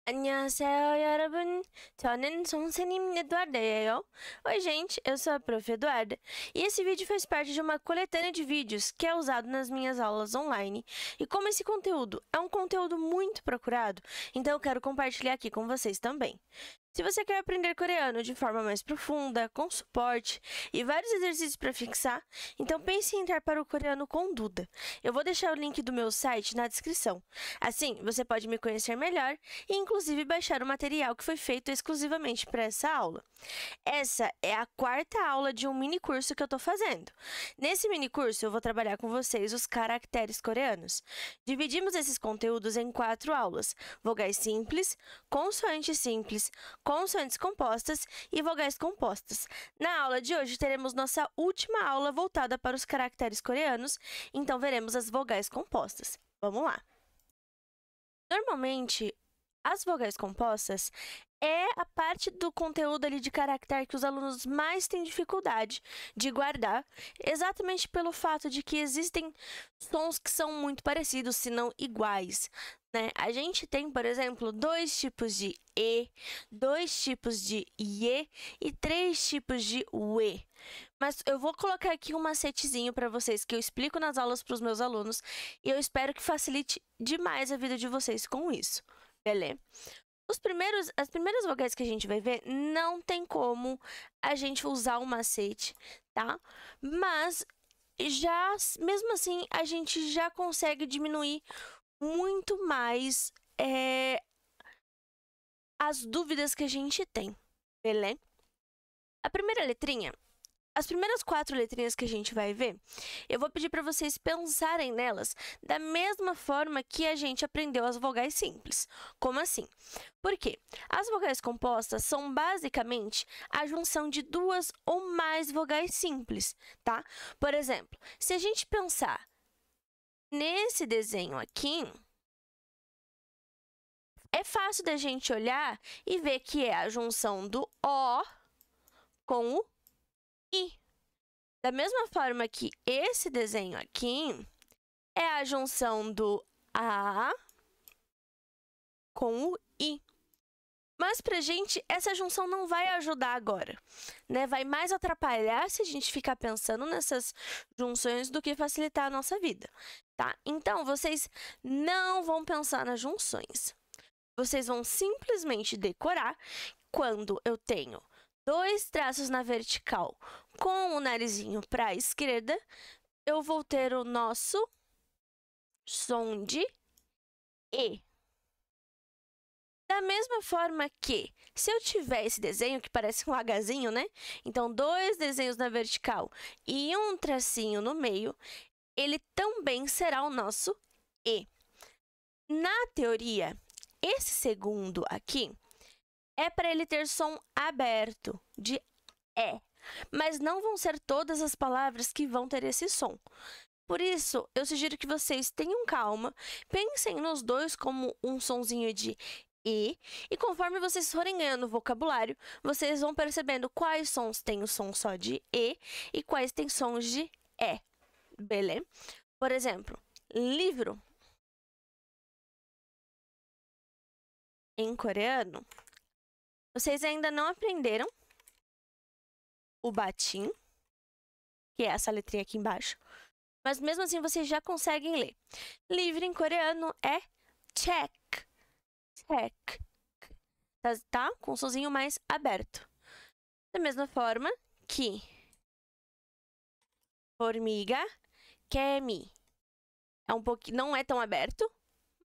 안녕하세요, 여러분. 저는 선생님 Eduarda예요. Oi, gente, eu sou a Prof. Eduarda e esse vídeo faz parte de uma coletânea de vídeos que é usado nas minhas aulas online. E como esse conteúdo é um conteúdo muito procurado, então eu quero compartilhar aqui com vocês também. Se você quer aprender coreano de forma mais profunda, com suporte e vários exercícios para fixar, então pense em entrar para o coreano com Duda. Eu vou deixar o link do meu site na descrição. Assim, você pode me conhecer melhor e inclusive baixar o material que foi feito exclusivamente para essa aula. Essa é a quarta aula de um mini curso que eu estou fazendo. Nesse mini curso, eu vou trabalhar com vocês os caracteres coreanos. Dividimos esses conteúdos em 4 aulas: vogais simples, consoantes simples, consoantes compostas e vogais compostas. Na aula de hoje, teremos nossa última aula voltada para os caracteres coreanos, então veremos as vogais compostas. Vamos lá! Normalmente, as vogais compostas é a parte do conteúdo ali de caractere que os alunos mais têm dificuldade de guardar, exatamente pelo fato de que existem sons que são muito parecidos, se não iguais, né? A gente tem, por exemplo, 2 tipos de E, 2 tipos de IE e 3 tipos de UE. Mas eu vou colocar aqui um macetezinho para vocês que eu explico nas aulas para os meus alunos e eu espero que facilite demais a vida de vocês com isso, beleza? As primeiras vogais que a gente vai ver, não tem como a gente usar o macete, tá? Mas, mesmo assim, a gente já consegue diminuir muito mais as dúvidas que a gente tem, beleza? A primeira letrinha, as primeiras 4 letrinhas que a gente vai ver, eu vou pedir para vocês pensarem nelas da mesma forma que a gente aprendeu as vogais simples. Como assim? Por quê? As vogais compostas são basicamente a junção de 2 ou mais vogais simples, tá? Por exemplo, se a gente pensar nesse desenho aqui, é fácil da gente olhar e ver que é a junção do O com o I. Da mesma forma que esse desenho aqui é a junção do A com o I. Mas pra gente, essa junção não vai ajudar agora, né? Vai mais atrapalhar se a gente ficar pensando nessas junções do que facilitar a nossa vida, tá? Então, vocês não vão pensar nas junções. Vocês vão simplesmente decorar quando eu tenho 2 traços na vertical com o narizinho para a esquerda, eu vou ter o nosso som de E. Da mesma forma que, se eu tiver esse desenho que parece um Hzinho, né? Então, 2 desenhos na vertical e um tracinho no meio, ele também será o nosso E. Na teoria, esse segundo aqui é para ele ter som aberto, de E. Mas não vão ser todas as palavras que vão ter esse som. Por isso, eu sugiro que vocês tenham calma, pensem nos dois como um sonzinho de E, e conforme vocês forem ganhando vocabulário, vocês vão percebendo quais sons têm o som só de e quais têm sons de E, beleza? Por exemplo, livro. Em coreano, vocês ainda não aprenderam o batim, que é essa letrinha aqui embaixo, mas mesmo assim vocês já conseguem ler. Livro em coreano é check, check, tá? Com o sonzinho mais aberto. Da mesma forma que formiga, kemi, não é tão aberto,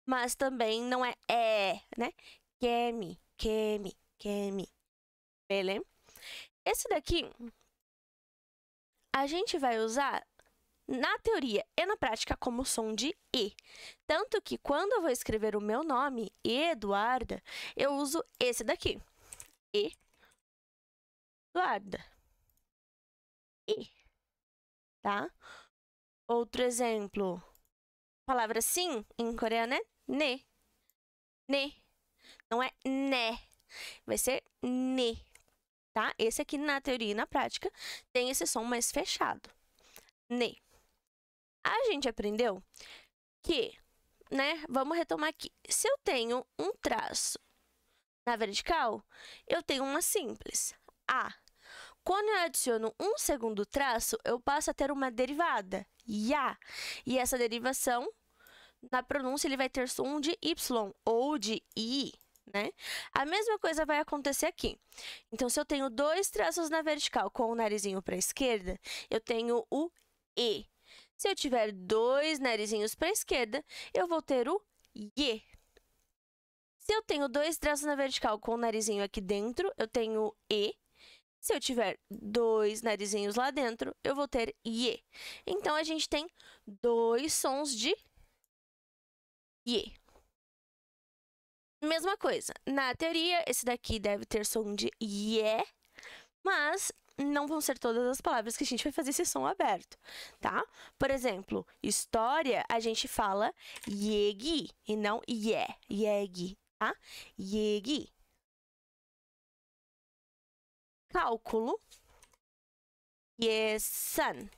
mas também não é né? Kemi, kemi, kemi, beleza? Esse daqui a gente vai usar na teoria e na prática como som de E. Tanto que quando eu vou escrever o meu nome, Eduarda, eu uso esse daqui. Eduarda. E. Tá? Outro exemplo. A palavra sim em coreano é ne. Ne. Não é né. Vai ser ne. Tá? Esse aqui, na teoria e na prática, tem esse som mais fechado. Ne. A gente aprendeu que, né? Vamos retomar aqui. Se eu tenho um traço Na vertical, eu tenho uma simples, A. Quando eu adiciono um segundo traço, eu passo a ter uma derivada, Ya. E essa derivação, na pronúncia, ele vai ter som de Y ou de I, né? A mesma coisa vai acontecer aqui. Então, se eu tenho dois traços na vertical com o narizinho para a esquerda, eu tenho o E. Se eu tiver dois narizinhos para a esquerda, eu vou ter o Y. Se eu tenho dois traços na vertical com o narizinho aqui dentro, eu tenho E. Se eu tiver dois narizinhos lá dentro, eu vou ter Y. Então, a gente tem dois sons de Y. Mesma coisa. Na teoria, esse daqui deve ter som de Y, mas não vão ser todas as palavras que a gente vai fazer esse som aberto, tá? Por exemplo, história, a gente fala yegi e não yegi, tá? Yegi. Cálculo, yesan.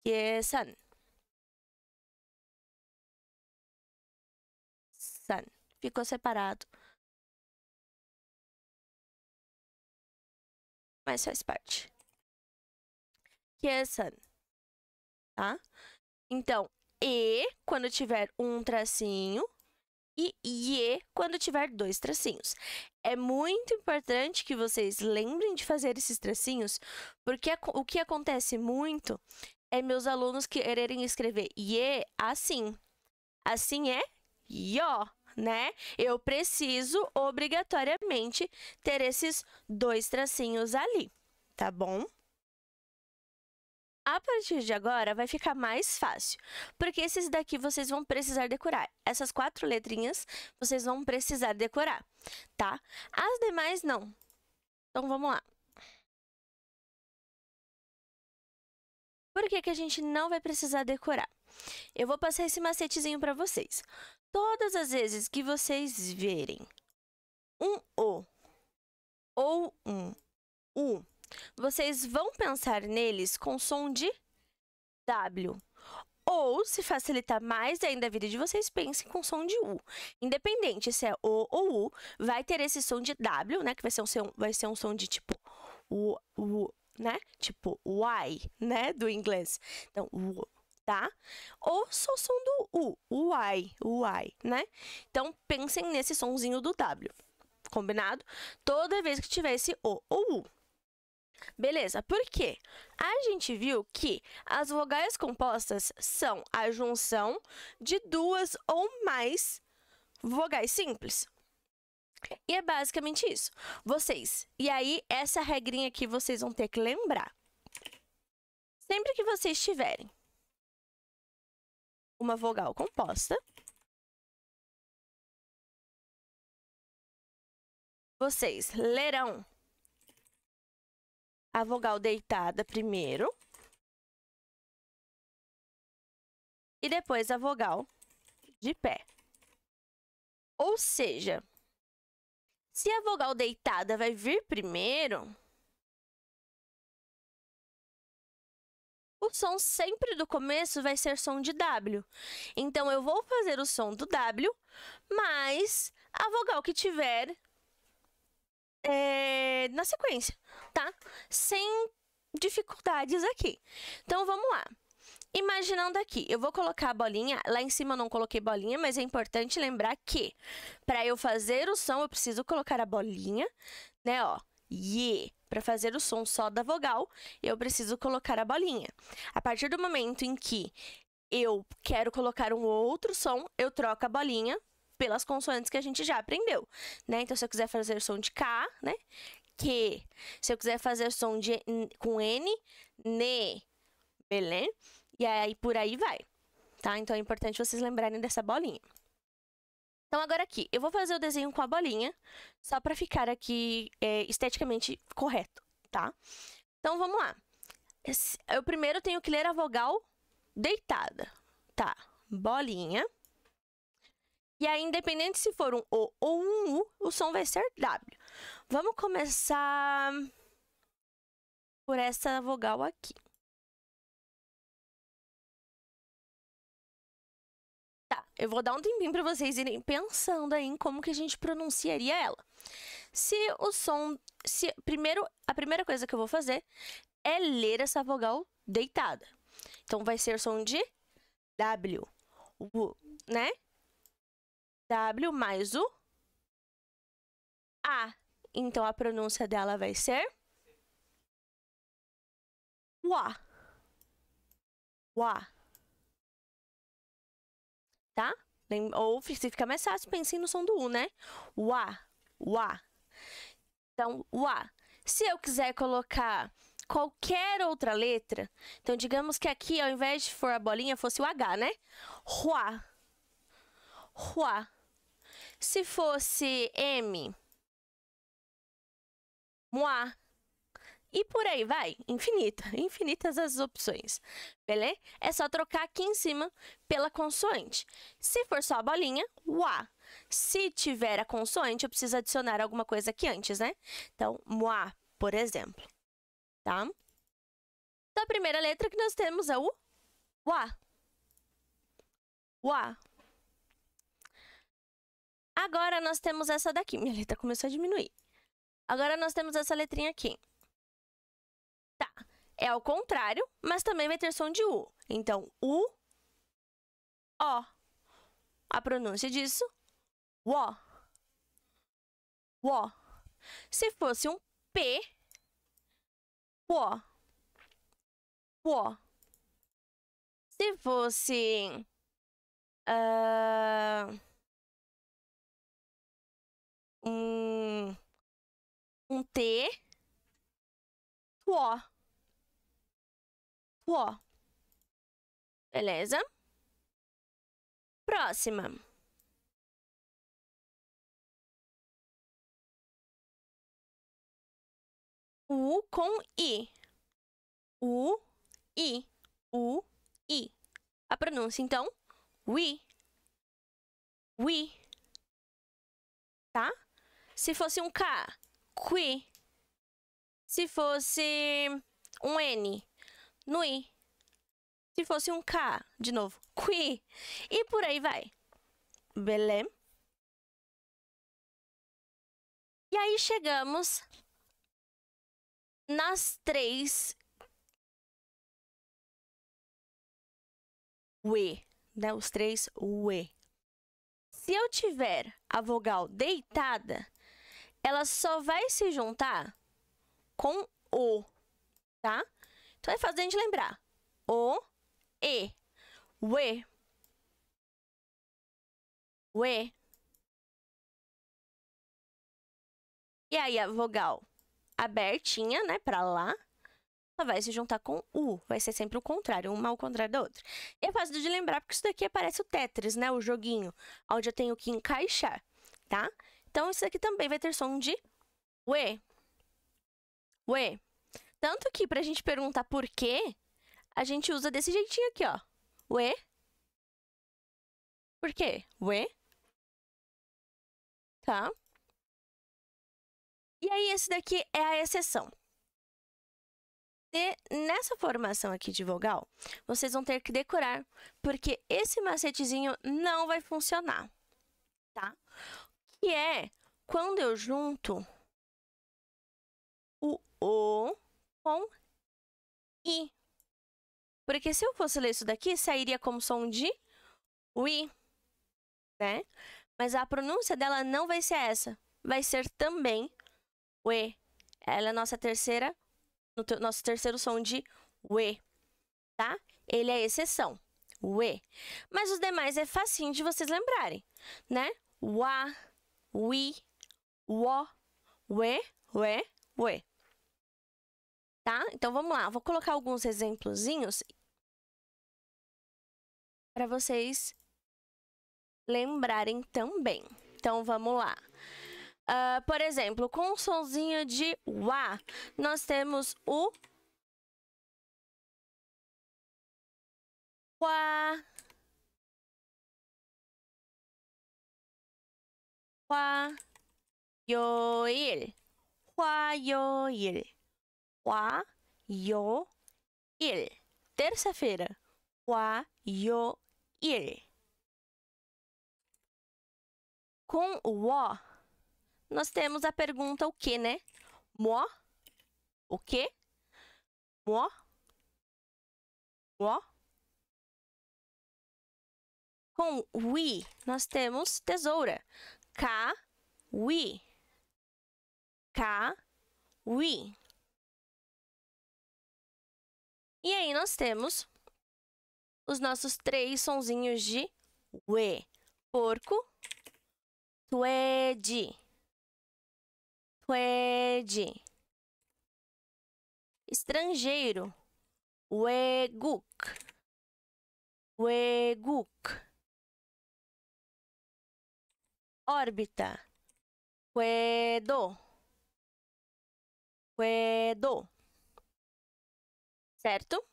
Yesan. San. Ficou separado. Mas faz parte. Yesan. Tá? Então, E quando tiver um tracinho e Y quando tiver dois tracinhos. É muito importante que vocês lembrem de fazer esses tracinhos, porque o que acontece muito é meus alunos quererem escrever Y assim. Assim é Ió, né? Eu preciso, obrigatoriamente, ter esses dois tracinhos ali, tá bom? A partir de agora, vai ficar mais fácil, porque esses daqui vocês vão precisar decorar. Essas 4 letrinhas, vocês vão precisar decorar, tá? As demais, não. Então, vamos lá. Por que que a gente não vai precisar decorar? Eu vou passar esse macetezinho para vocês. Todas as vezes que vocês verem um O ou um U, vocês vão pensar neles com som de W. Ou, se facilitar mais ainda a vida de vocês, pensem com som de U. Independente se é O ou U, vai ter esse som de W, né? Que vai ser um som de tipo U, né? Tipo Y, né? Do inglês. Então, U, tá? Ou só o som do U, Y, né? Então, pensem nesse sonzinho do W. Combinado? Toda vez que tiver esse O ou U. Beleza, por quê? A gente viu que as vogais compostas são a junção de duas ou mais vogais simples. E é basicamente isso. E aí, essa regrinha aqui vocês vão ter que lembrar. Sempre que vocês tiverem uma vogal composta, vocês lerão a vogal deitada primeiro e depois a vogal de pé. Ou seja, se a vogal deitada vai vir primeiro, o som sempre do começo vai ser som de W. Então, eu vou fazer o som do W, mais a vogal que tiver na sequência, tá? Sem dificuldades aqui. Então, vamos lá. Imaginando aqui, eu vou colocar a bolinha, lá em cima eu não coloquei bolinha, mas é importante lembrar que para eu fazer o som, eu preciso colocar a bolinha, né, ó, Y. Para fazer o som só da vogal, eu preciso colocar a bolinha. A partir do momento em que eu quero colocar um outro som, eu troco a bolinha pelas consoantes que a gente já aprendeu, né? Então, se eu quiser fazer som de K, né, que. Se eu quiser fazer som com N, ne, beleza? E aí, por aí vai, tá? Então, é importante vocês lembrarem dessa bolinha. Então, agora aqui, eu vou fazer o desenho com a bolinha, só para ficar aqui esteticamente correto, tá? Então, vamos lá. Eu primeiro tenho que ler a vogal deitada, tá? Bolinha. E aí, independente se for um O ou um U, o som vai ser W. Vamos começar por essa vogal aqui. Tá, Eu vou dar um tempinho para vocês irem pensando aí em como que a gente pronunciaria ela. A primeira coisa que eu vou fazer é ler essa vogal deitada. Então, vai ser o som de W, né? W mais o A. Então, a pronúncia dela vai ser Wa. Wa. Tá? Ou se fica mais fácil, pense no som do U, né? Wa. Wa. Então, Wa. Se eu quiser colocar qualquer outra letra, então, digamos que aqui, ao invés de for a bolinha, fosse o H, né? Hua. Hua. Se fosse M, Mua. E por aí vai, infinitas as opções, beleza? É só trocar aqui em cima pela consoante. Se for só a bolinha, Wa. Se tiver a consoante, eu preciso adicionar alguma coisa aqui antes, né? Então, Mua, por exemplo, tá? Então, a primeira letra que nós temos é o Wa. Wa. Agora, nós temos essa daqui. Minha letra começou a diminuir. Agora, nós temos essa letrinha aqui. Tá, é ao contrário, mas também vai ter som de U. Então, U, O. A pronúncia disso, Wo. Wo. Se fosse um P, Wo. Wo. Se fosse um T, Tuo. Tuo. Beleza? Próxima. U com I. U, I. U, I. A pronúncia, então, we. We. Tá? Se fosse um K, qui. Se fosse um N, nui. Se fosse um K, de novo, qui. E por aí vai. Beleza? E aí chegamos nas três we, né? Os três we. Se eu tiver a vogal deitada, ela só vai se juntar com o, tá? Então, é fácil a gente lembrar. O, e, we, we. E aí, a vogal abertinha, né, pra lá, só vai se juntar com U. Vai ser sempre o contrário, uma ao contrário da outra. E é fácil de lembrar, porque isso daqui parece o Tetris, né, o joguinho, onde eu tenho que encaixar, tá? Então, isso aqui também vai ter som de we. We. Tanto que, pra gente perguntar por quê, a gente usa desse jeitinho aqui, ó. We. Por quê? We. Tá? E aí, esse daqui é a exceção. E nessa formação aqui de vogal, vocês vão ter que decorar, porque esse macetezinho não vai funcionar, tá? Que é quando eu junto o O com I. Porque se eu fosse ler isso daqui, sairia como som de we, né? Mas a pronúncia dela não vai ser essa. Vai ser também we. Ela é a nossa terceira, nosso terceiro som de we, tá? Ele é exceção, we. Mas os demais é facinho de vocês lembrarem, né? Wa, we, wo, we, we. Tá? Então, vamos lá. Vou colocar alguns exemplozinhos para vocês lembrarem também. Então, vamos lá. Por exemplo, com o sonzinho de wa, nós temos o wa, wa, yo, il, wa, yo, il, wa, yo, il. Terça-feira, wa, yo, il. Com o O, nós temos a pergunta o que, né? Mo, o quê? Mo, o. Com o I, nós temos tesoura. Ka, wi. Ka, wi. E aí nós temos os nossos 3 sonzinhos de ue. Porco, tuedi. Tuedi. Estrangeiro, ueguk. Ueguk. Órbita, puedo. Puedo. Certo?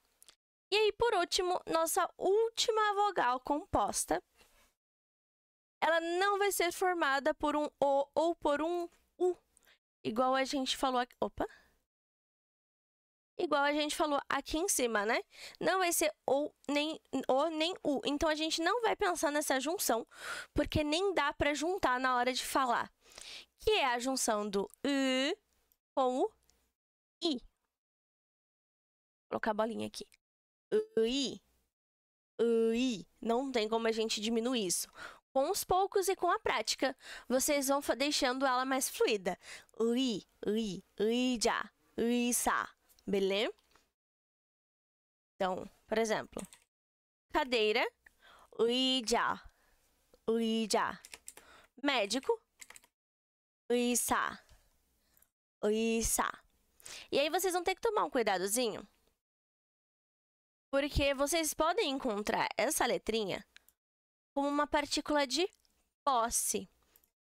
E aí, por último, nossa última vogal composta, ela não vai ser formada por um O ou por um U, igual a gente falou aqui. Opa! Igual a gente falou aqui em cima, né? Não vai ser O nem U. Então, a gente não vai pensar nessa junção, porque nem dá para juntar na hora de falar. Que é a junção do U com o I. Vou colocar a bolinha aqui. Ui. Ui. Não tem como a gente diminuir isso. Com os poucos e com a prática, vocês vão deixando ela mais fluida. Ui, ui, ui, já, ui, sa. Beleza? Então, por exemplo, cadeira, ui, já, ui, já. Médico, ui, sa, ui, sa. E aí vocês vão ter que tomar um cuidadozinho, porque vocês podem encontrar essa letrinha como uma partícula de posse,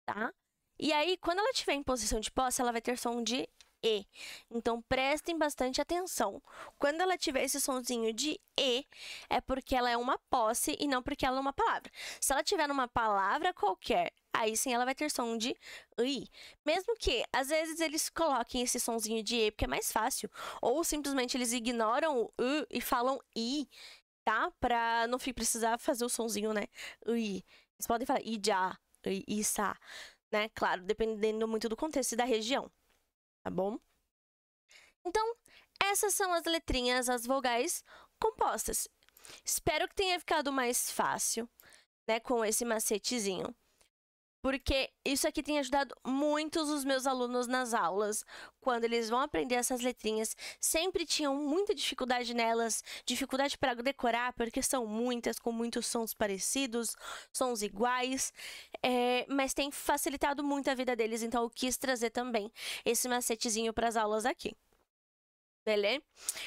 tá? E aí, quando ela estiver em posição de posse, ela vai ter som de E. Então, prestem bastante atenção. Quando ela tiver esse sonzinho de E, é porque ela é uma posse e não porque ela é uma palavra. Se ela tiver numa palavra qualquer, aí sim ela vai ter som de I. Mesmo que, às vezes, eles coloquem esse sonzinho de E, porque é mais fácil. Ou, simplesmente, eles ignoram o U e falam I, tá? Pra não precisar fazer o sonzinho, né? I. Eles podem falar ija, isa, né? Claro, dependendo muito do contexto e da região, tá bom? Então, essas são as letrinhas, as vogais compostas. Espero que tenha ficado mais fácil, né? Com esse macetezinho. Porque isso aqui tem ajudado muitos os meus alunos nas aulas. Quando eles vão aprender essas letrinhas, sempre tinham muita dificuldade nelas, dificuldade para decorar, porque são muitas, com muitos sons parecidos, sons iguais, mas tem facilitado muito a vida deles, então eu quis trazer também esse macetezinho para as aulas aqui. Beleza?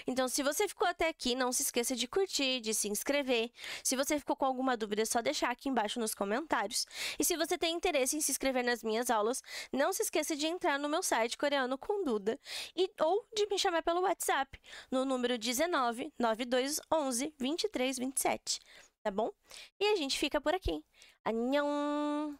Então, se você ficou até aqui, não se esqueça de curtir, de se inscrever. Se você ficou com alguma dúvida, é só deixar aqui embaixo nos comentários. E se você tem interesse em se inscrever nas minhas aulas, não se esqueça de entrar no meu site Coreano com Duda ou de me chamar pelo WhatsApp no número 19 9211 2327, tá bom? E a gente fica por aqui. Annyeong!